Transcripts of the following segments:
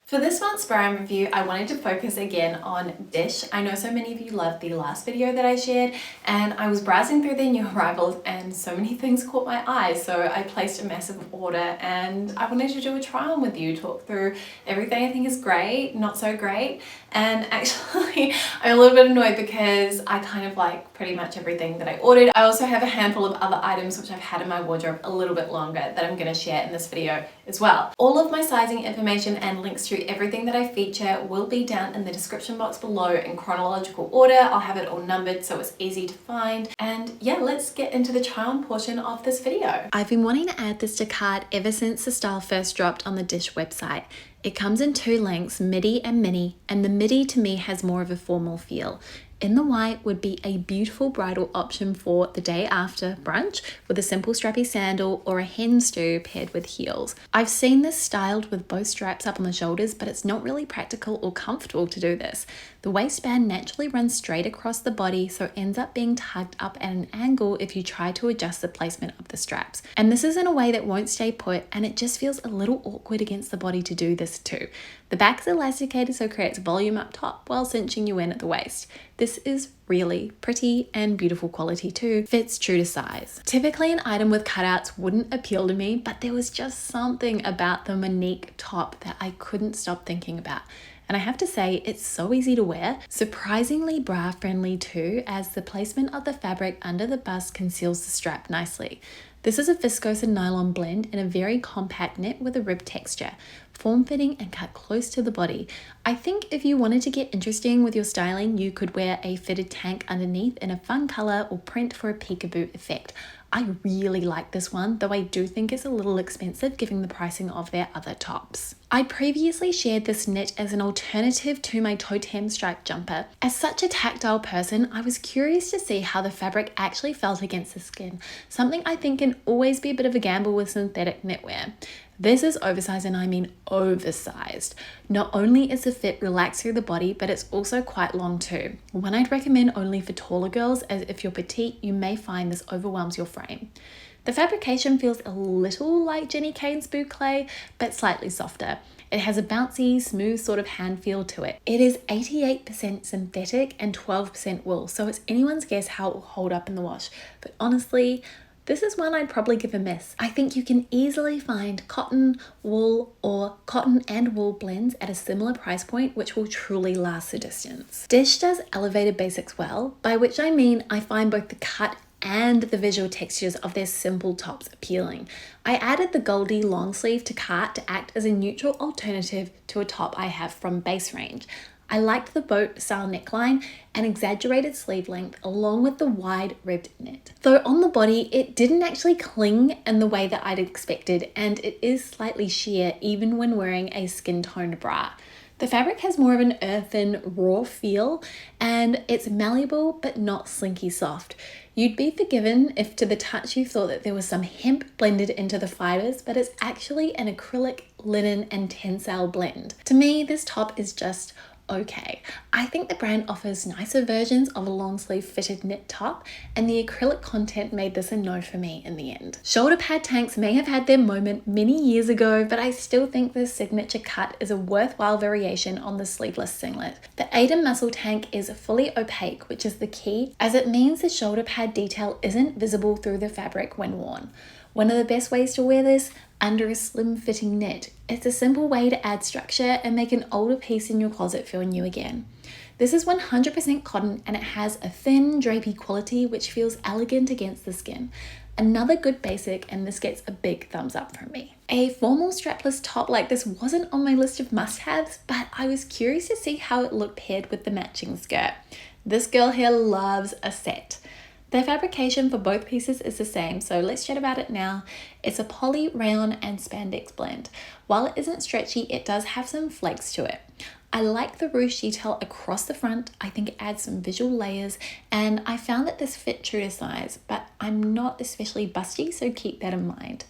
For this month's brand review, I wanted to focus again on DISSH. I know so many of you loved the last video that I shared, and I was browsing through their new arrivals and so many things caught my eye, so I placed a massive order and I wanted to do a try on with you, talk through everything I think is great, not so great, and actually I'm a little bit annoyed because I kind of like pretty much everything that I ordered. I also have a handful of other items which I've had in my wardrobe a little bit longer that I'm going to share in this video as well. All of my sizing information and links to everything that I feature will be down in the description box below in chronological order. I'll have it all numbered so it's easy to find. And yeah, let's get into the try on portion of this video. I've been wanting to add this to cart ever since the style first dropped on the DISSH website. It comes in two lengths, midi and mini, and the midi to me has more of a formal feel. In the white would be a beautiful bridal option for the day after brunch with a simple strappy sandal or a hen stew paired with heels. I've seen this styled with both straps up on the shoulders, but it's not really practical or comfortable to do this. The waistband naturally runs straight across the body, so it ends up being tugged up at an angle if you try to adjust the placement of the straps. And this is in a way that won't stay put, and it just feels a little awkward against the body to do this too. The back is elasticated so it creates volume up top while cinching you in at the waist. This is really pretty and beautiful quality too. Fits true to size. Typically an item with cutouts wouldn't appeal to me, but there was just something about the Monique top that I couldn't stop thinking about. And I have to say, it's so easy to wear, surprisingly bra friendly too, as the placement of the fabric under the bust conceals the strap nicely. This is a viscose and nylon blend in a very compact knit with a rib texture, form-fitting and cut close to the body. I think if you wanted to get interesting with your styling, you could wear a fitted tank underneath in a fun color or print for a peekaboo effect. I really like this one, though I do think it's a little expensive given the pricing of their other tops. I previously shared this knit as an alternative to my totem striped jumper. As such a tactile person, I was curious to see how the fabric actually felt against the skin, something I think can always be a bit of a gamble with synthetic knitwear. This is oversized, and I mean oversized. Not only is the fit relaxed through the body, but it's also quite long too. One I'd recommend only for taller girls, as if you're petite, you may find this overwhelms your frame. The fabrication feels a little like Jenny Kane's boucle, but slightly softer. It has a bouncy, smooth sort of hand feel to it. It is 88% synthetic and 12% wool, so it's anyone's guess how it will hold up in the wash. But honestly, this is one I'd probably give a miss. I think you can easily find cotton, wool, or cotton and wool blends at a similar price point, which will truly last the distance. DISSH does elevated basics well, by which I mean I find both the cut and the visual textures of their simple tops appealing. I added the Goldie long sleeve to cart to act as a neutral alternative to a top I have from Base Range. I liked the boat style neckline and exaggerated sleeve length along with the wide ribbed knit. Though on the body, it didn't actually cling in the way that I'd expected, and it is slightly sheer even when wearing a skin toned bra. The fabric has more of an earthen, raw feel, and it's malleable but not slinky soft. You'd be forgiven if to the touch you thought that there was some hemp blended into the fibers, but it's actually an acrylic, linen, and tensile blend. To me, this top is just okay. I think the brand offers nicer versions of a long sleeve fitted knit top, and the acrylic content made this a no for me in the end. Shoulder pad tanks may have had their moment many years ago, but I still think this signature cut is a worthwhile variation on the sleeveless singlet. The Aiden muscle tank is fully opaque, which is the key, as it means the shoulder pad detail isn't visible through the fabric when worn. One of the best ways to wear this? Under a slim fitting knit. It's a simple way to add structure and make an older piece in your closet feel new again. This is 100% cotton, and it has a thin drapey quality which feels elegant against the skin. Another good basic, and this gets a big thumbs up from me. A formal strapless top like this wasn't on my list of must-haves, but I was curious to see how it looked paired with the matching skirt. This girl here loves a set. The fabrication for both pieces is the same, so let's chat about it now. It's a poly, rayon, and spandex blend. While it isn't stretchy, it does have some flakes to it. I like the Rouge detail across the front. I think it adds some visual layers, and I found that this fit true to size, but I'm not especially busty, so keep that in mind.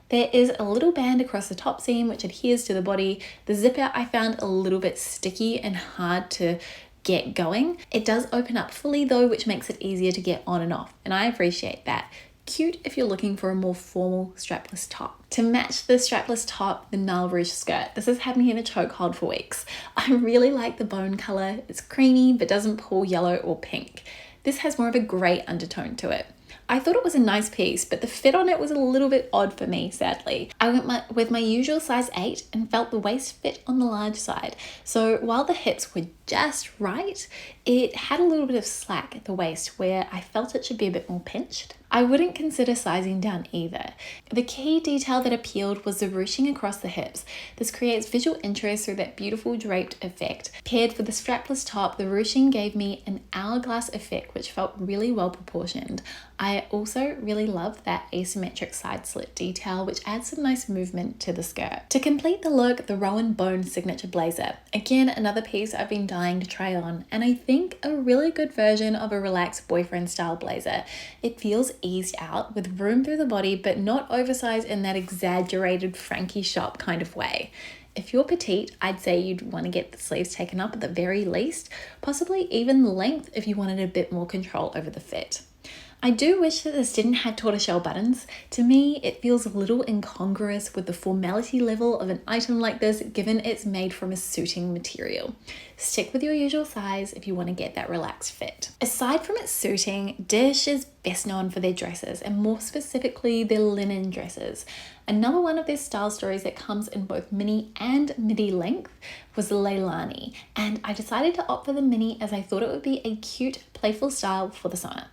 There is a little band across the top seam which adheres to the body. The zipper I found a little bit sticky and hard to get going. It does open up fully though, which makes it easier to get on and off, and I appreciate that. Cute if you're looking for a more formal strapless top. To match the strapless top, the Rouge skirt. This has had me in a chokehold for weeks. I really like the bone color. It's creamy but doesn't pull yellow or pink. This has more of a grey undertone to it. I thought it was a nice piece, but the fit on it was a little bit odd for me, sadly. I went with my usual size 8 and felt the waist fit on the large side. So while the hips were just right, it had a little bit of slack at the waist where I felt it should be a bit more pinched. I wouldn't consider sizing down either. The key detail that appealed was the ruching across the hips. This creates visual interest through that beautiful draped effect. Paired with the strapless top, the ruching gave me an hourglass effect which felt really well proportioned. I also really love that asymmetric side slit detail which adds some nice movement to the skirt. To complete the look, the Rowan Bone signature blazer. Again, another piece I've been dying to try on, and I think a really good version of a relaxed boyfriend style blazer. It feels eased out with room through the body but not oversized in that exaggerated Frankie shop kind of way. If you're petite, I'd say you'd want to get the sleeves taken up at the very least, possibly even the length if you wanted a bit more control over the fit. I do wish that this didn't have tortoiseshell buttons. To me, it feels a little incongruous with the formality level of an item like this, given it's made from a suiting material. Stick with your usual size if you want to get that relaxed fit. Aside from its suiting, DISSH is best known for their dresses, and more specifically their linen dresses. Another one of their style stories that comes in both mini and midi length was Leilani, and I decided to opt for the mini as I thought it would be a cute, playful style for the summer,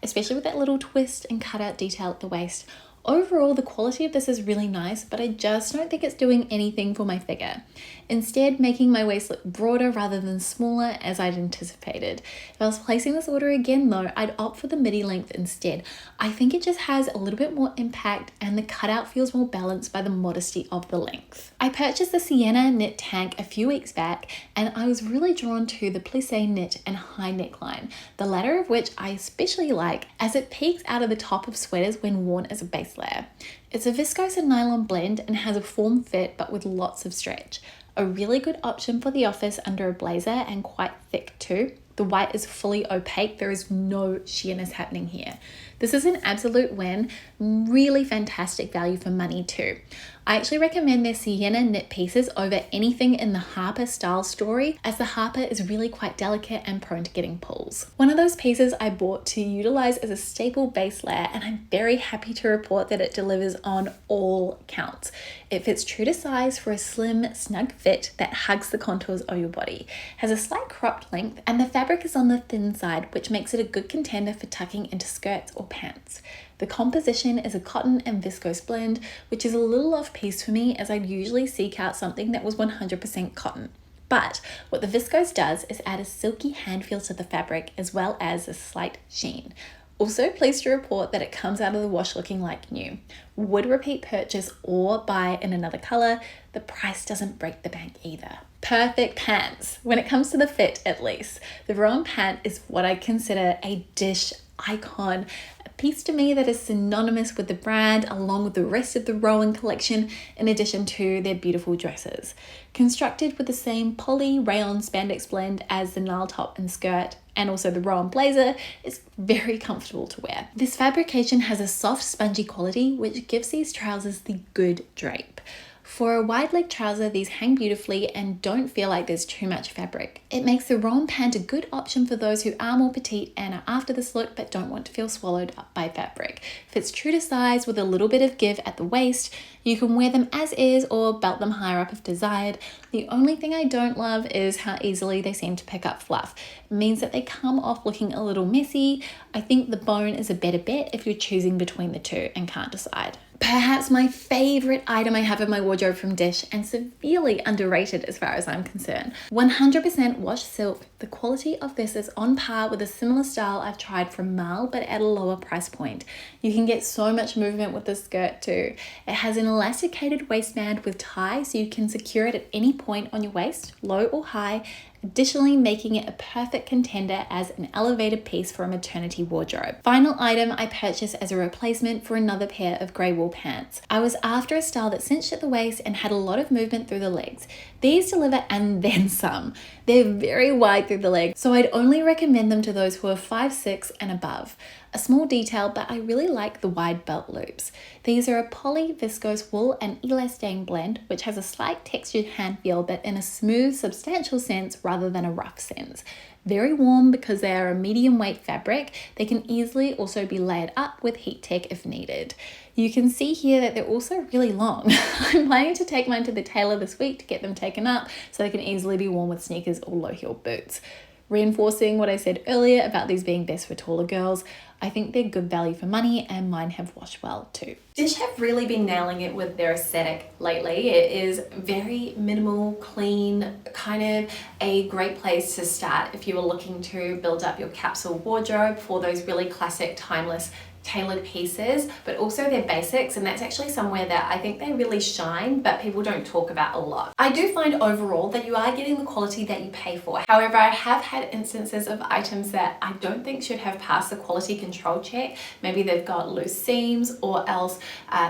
especially with that little twist and cutout detail at the waist. Overall, the quality of this is really nice, but I just don't think it's doing anything for my figure. Instead, making my waist look broader rather than smaller as I'd anticipated. If I was placing this order again though, I'd opt for the midi length instead. I think it just has a little bit more impact and the cutout feels more balanced by the modesty of the length. I purchased the Sienna knit tank a few weeks back and I was really drawn to the plissé knit and high neckline, the latter of which I especially like as it peeks out of the top of sweaters when worn as a base layer. It's a viscose and nylon blend and has a form fit but with lots of stretch. A really good option for the office under a blazer and quite thick too. The white is fully opaque, there is no sheerness happening here. This is an absolute win, really fantastic value for money too. I actually recommend their Sienna knit pieces over anything in the Harper style story, as the Harper is really quite delicate and prone to getting pulls. One of those pieces I bought to utilize as a staple base layer, and I'm very happy to report that it delivers on all counts. It fits true to size for a slim, snug fit that hugs the contours of your body, has a slight cropped length, and the fabric is on the thin side, which makes it a good contender for tucking into skirts or pants. The composition is a cotton and viscose blend, which is a little off piece for me as I'd usually seek out something that was 100% cotton. But what the viscose does is add a silky hand feel to the fabric as well as a slight sheen. Also pleased to report that it comes out of the wash looking like new. Would repeat purchase or buy in another color, the price doesn't break the bank either. Perfect pants, when it comes to the fit at least. The Rowan pant is what I consider a DISSH icon, a piece to me that is synonymous with the brand along with the rest of the Rowan collection in addition to their beautiful dresses. Constructed with the same poly rayon spandex blend as the Nile top and skirt and also the Rowan blazer, it's very comfortable to wear. This fabrication has a soft spongy quality which gives these trousers the good drape. For a wide leg trouser, these hang beautifully and don't feel like there's too much fabric. It makes the Rowan pant a good option for those who are more petite and are after this look but don't want to feel swallowed up by fabric. Fits true to size with a little bit of give at the waist. You can wear them as is or belt them higher up if desired. The only thing I don't love is how easily they seem to pick up fluff. It means that they come off looking a little messy. I think the bone is a better bet if you're choosing between the two and can't decide. Perhaps my favorite item I have in my wardrobe from DISSH, and severely underrated as far as I'm concerned. 100% wash silk. The quality of this is on par with a similar style I've tried from Mal, but at a lower price point. You can get so much movement with this skirt too. It has an elasticated waistband with tie, so you can secure it at any point on your waist, low or high, additionally making it a perfect contender as an elevated piece for a maternity wardrobe. Final item I purchased as a replacement for another pair of grey wool pants. I was after a style that cinched at the waist and had a lot of movement through the legs. These deliver and then some. They're very wide through the legs, so I'd only recommend them to those who are 5'6" and above. A small detail, but I really like the wide belt loops. These are a poly, viscose wool and elastane blend, which has a slight textured hand feel, but in a smooth, substantial sense rather than a rough sense. Very warm because they are a medium weight fabric. They can easily also be layered up with heat tech if needed. You can see here that they're also really long. I'm planning to take mine to the tailor this week to get them taken up so they can easily be worn with sneakers or low heel boots. Reinforcing what I said earlier about these being best for taller girls, I think they're good value for money and mine have washed well too. DISSH have really been nailing it with their aesthetic lately. It is very minimal, clean, kind of a great place to start if you are looking to build up your capsule wardrobe for those really classic, timeless, tailored pieces, but also their basics, and that's actually somewhere that I think they really shine, but people don't talk about a lot. I do find overall that you are getting the quality that you pay for. However, I have had instances of items that I don't think should have passed the quality control check. Maybe they've got loose seams, or else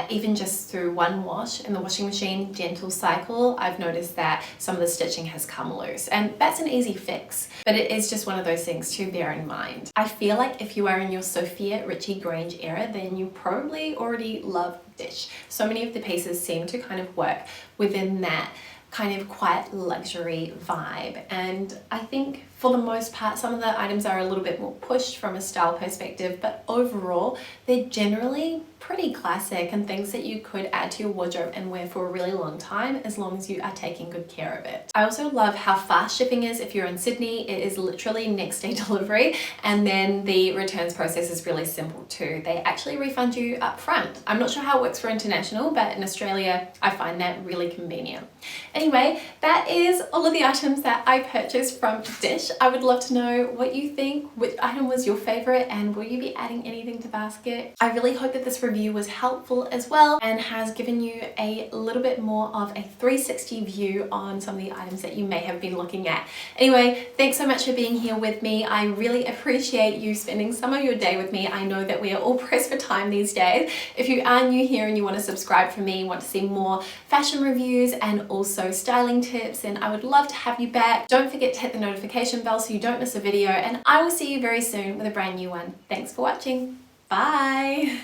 even just through one wash in the washing machine, gentle cycle, I've noticed that some of the stitching has come loose, and that's an easy fix, but it is just one of those things to bear in mind. I feel like if you are in your Sophia Richie Grange era, then you probably already love DISSH. So many of the pieces seem to kind of work within that kind of quiet luxury vibe, and I think for the most part some of the items are a little bit more pushed from a style perspective, but overall they're generally pretty classic and things that you could add to your wardrobe and wear for a really long time as long as you are taking good care of it. I also love how fast shipping is. If you're in Sydney, it is literally next day delivery, and then the returns process is really simple too. They actually refund you up front. I'm not sure how it works for international, but in Australia I find that really convenient. Anyway, that is all of the items that I purchased from DISSH. I would love to know what you think, which item was your favorite, and will you be adding anything to basket? I really hope that this review was helpful as well and has given you a little bit more of a 360 view on some of the items that you may have been looking at. Anyway, thanks so much for being here with me. I really appreciate you spending some of your day with me. I know that we are all pressed for time these days. If you are new here and you want to subscribe for me, want to see more fashion reviews and also styling tips, then I would love to have you back. Don't forget to hit the notification bell so you don't miss a video, and I will see you very soon with a brand new one. Thanks for watching. Bye.